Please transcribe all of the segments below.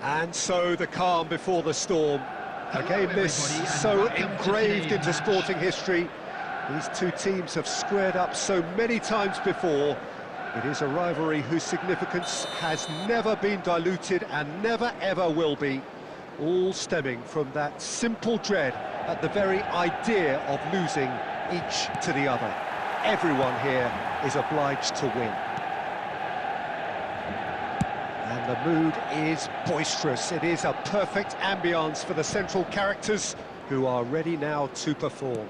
And so the calm before the storm. A game this so engraved into sporting history. These two teams have squared up so many times before. It is a rivalry whose significance has never been diluted and never ever will be. All stemming from that simple dread at the very idea of losing each to the other. Everyone here is obliged to win. And the mood is boisterous. It is a perfect ambience for the central characters who are ready now to perform.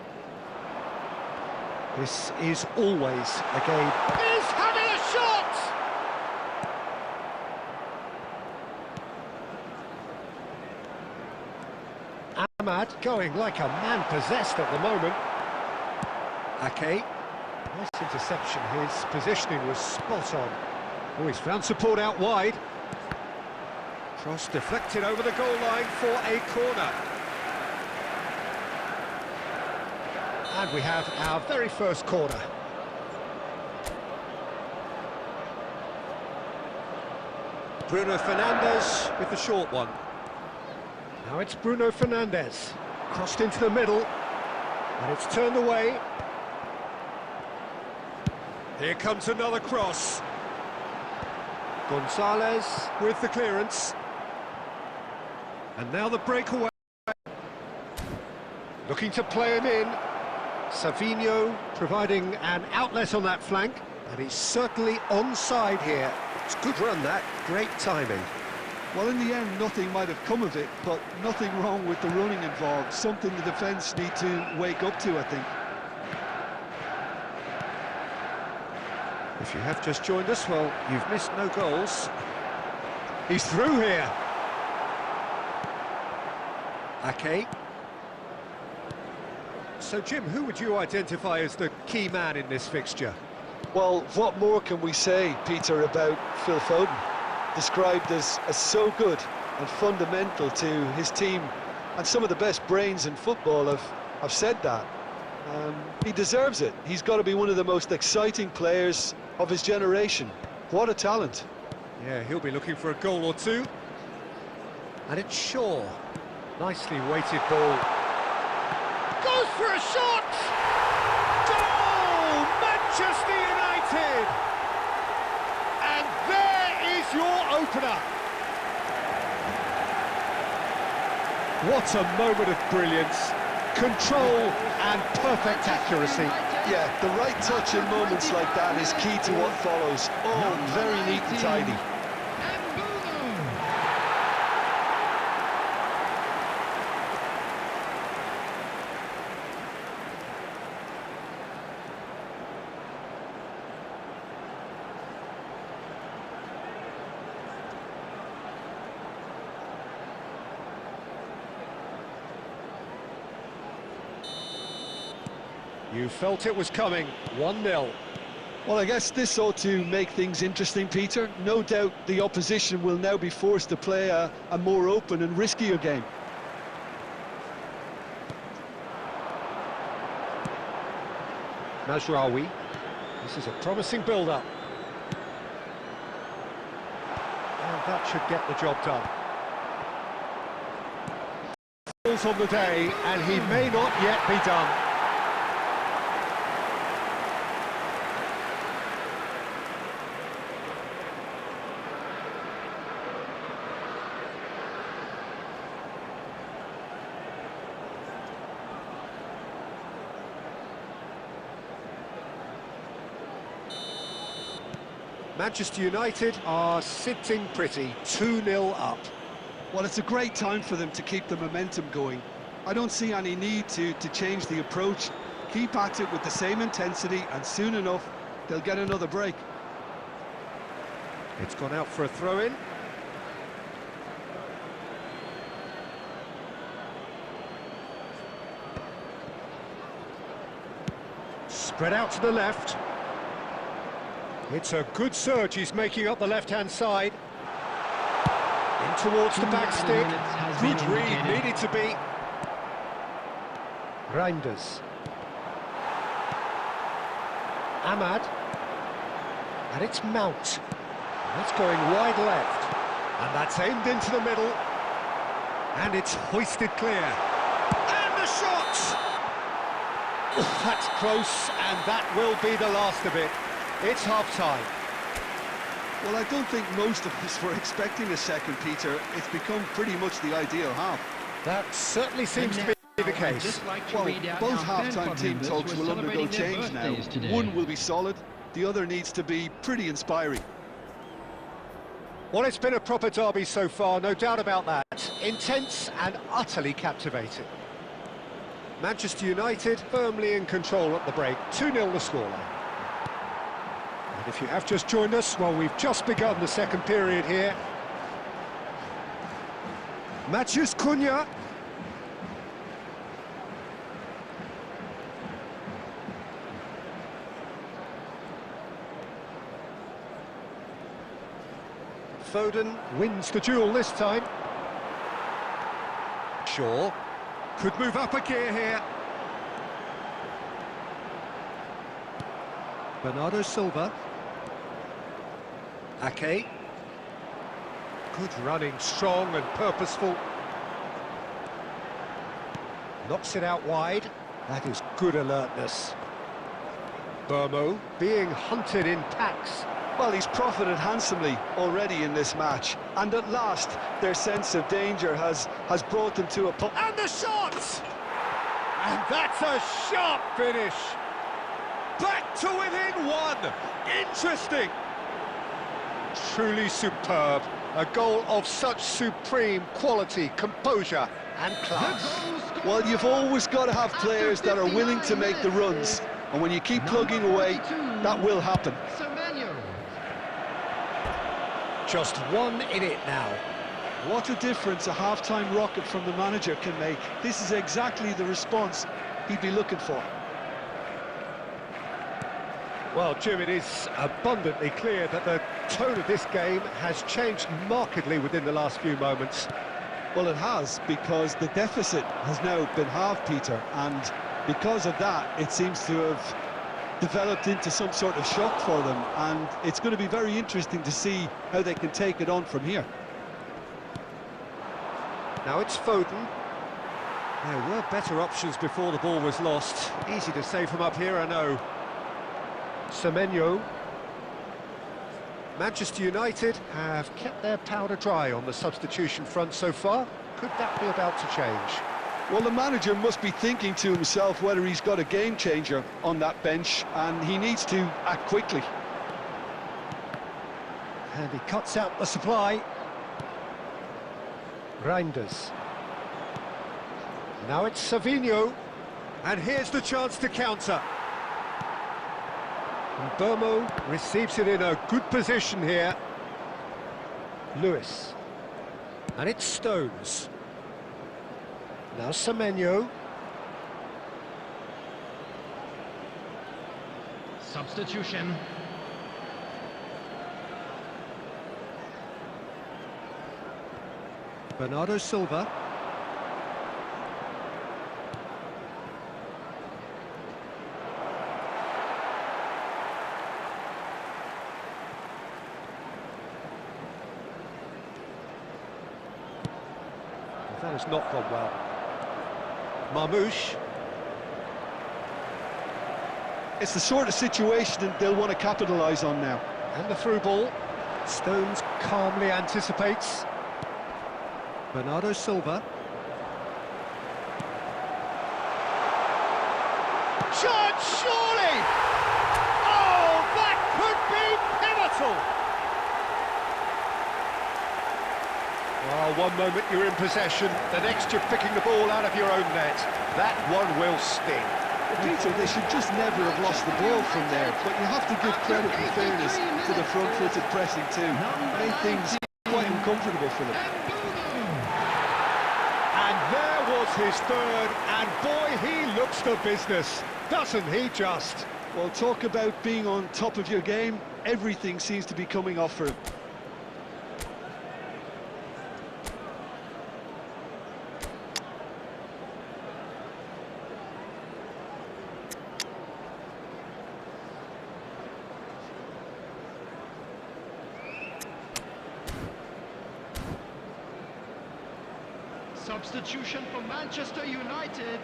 This is always a game. He's having a shot! Ahmad going like a man possessed at the moment. Ake. Nice interception. His positioning was spot on. Oh, he's found support out wide. Cross deflected over the goal line for a corner. And we have our very first corner. Bruno Fernandes with the short one. Now it's Bruno Fernandes. Crossed into the middle. And it's turned away. Here comes another cross. Gonzalez with the clearance. And now the breakaway. Looking to play him in. Savinho providing an outlet on that flank. And he's certainly onside here. It's a good run, that. Great timing. Well, in the end, nothing might have come of it, but nothing wrong with the running involved. Something the defence need to wake up to, I think. If you have just joined us, well, you've missed no goals. He's through here. Ake. So, Jim, who would you identify as the key man in this fixture? Well, what more can we say, Peter, about Phil Foden? Described as so good and fundamental to his team, and some of the best brains in football have said that. He deserves it. He's got to be one of the most exciting players of his generation. What a talent. Yeah, he'll be looking for a goal or two. And it's Shaw. Nicely weighted ball. Goes for a shot! Goal! Manchester United! And there is your opener. What a moment of brilliance. Control and perfect accuracy. Yeah, the right touch in moments like that is key to what follows. Oh, very neat and tidy. You felt it was coming. 1-0. Well, I guess this ought to make things interesting, Peter. No doubt the opposition will now be forced to play a more open and riskier game. Mazraoui. This is a promising build-up. And that should get the job done. Falls on the day, and he may not yet be done. Manchester United are sitting pretty, 2-0 up. Well, it's a great time for them to keep the momentum going. I don't see any need to change the approach. Keep at it with the same intensity, and soon enough, they'll get another break. It's gone out for a throw-in. Spread out to the left. It's a good surge he's making up the left-hand side. In towards the back stick. Good read, needed to be. Reinders. Ahmad. And it's Mount. That's going wide left. And that's aimed into the middle. And it's hoisted clear. And the shot! That's close, and that will be the last of it. It's half-time. Well, I don't think most of us were expecting a second, Peter. It's become pretty much the ideal half. That certainly seems to be the case. Well, both half-time team talks will undergo change now. One will be solid, the other needs to be pretty inspiring. Well, it's been a proper derby so far, no doubt about that. Intense and utterly captivating. Manchester United firmly in control at the break, 2-0 the scoreline. And if you have just joined us, well, we've just begun the second period here. Matheus Cunha. Foden wins the duel this time. Shaw could move up a gear here. Bernardo Silva. Ake. Good running, strong and purposeful. Knocks it out wide. That is good alertness. Burmo being hunted in packs. Well, he's profited handsomely already in this match, and at last their sense of danger has brought them to a point. And the shot! And that's a sharp finish. Back to within one. Interesting. Truly superb. A goal of such supreme quality, composure and class. Well, you've always got to have players that are willing to make the runs, and when you keep plugging away, that will happen. Just one in it now. What a difference a half-time rocket from the manager can make. This is exactly the response he'd be looking for. Well, Jim, it is abundantly clear that the tone of this game has changed markedly within the last few moments. Well, it has, because the deficit has now been halved, Peter, and because of that, it seems to have developed into some sort of shock for them, and it's going to be very interesting to see how they can take it on from here. Now it's Foden. There were better options before the ball was lost. Easy to say from up here, I know. Semenyo. Manchester United have kept their powder dry on the substitution front so far. Could that be about to change? Well, the manager must be thinking to himself whether he's got a game changer on that bench, and he needs to act quickly. And he cuts out the supply. Reinders. Now it's Savinho, and here's the chance to counter. And Burmo receives it in a good position here. Lewis. And it's Stones. Now Semenyo. Substitution. Bernardo Silva. That has not gone well. Marmoush. It's the sort of situation that they'll want to capitalise on now. And the through ball. Stones calmly anticipates. Bernardo Silva. Shot, surely! Oh, that could be pivotal! Well, one moment you're in possession, the next you're picking the ball out of your own net. That one will sting. Peter, they should just never have lost the ball from there, but you have to give credit and fairness to the front-footed pressing too. Made things quite uncomfortable for them. And there was his third, and boy, he looks the business, doesn't he just? Well, talk about being on top of your game, everything seems to be coming off for him. Substitution for Manchester United.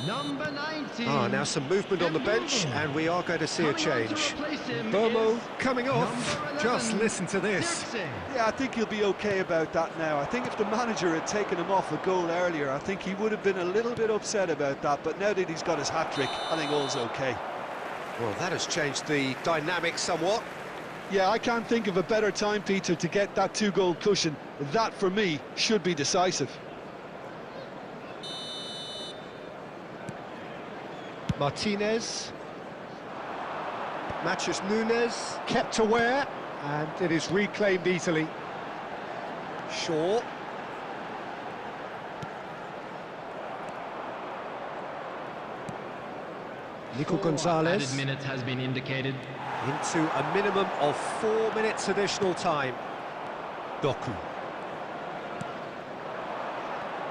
Number 19. Now some movement on the bench, and we are going to see a change. Bomo coming off. Just listen to this. Yeah, I think he'll be okay about that now. I think if the manager had taken him off a goal earlier, I think he would have been a little bit upset about that, but now that he's got his hat-trick, I think all's okay. Well, that has changed the dynamic somewhat. Yeah, I can't think of a better time, Peter, to get that two-goal cushion. That, for me, should be decisive. Martinez. Matheus Nunes kept aware, and it is reclaimed easily. Shaw. Nico Gonzalez. Added minute has been indicated. Into a minimum of 4 minutes additional time. Doku.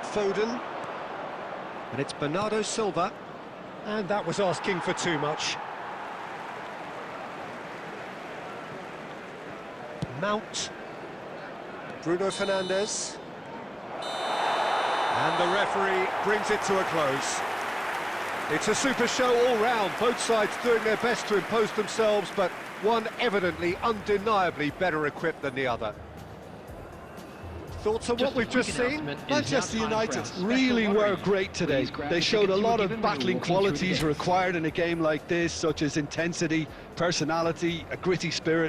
Foden. And it's Bernardo Silva. And that was asking for too much. Mount. Bruno Fernandes. And the referee brings it to a close. It's a super show all round, both sides doing their best to impose themselves, but one evidently, undeniably better equipped than the other. Thoughts on what we've just seen? Manchester United really were great today. They showed a lot of battling qualities required in a game like this, such as intensity, personality, a gritty spirit.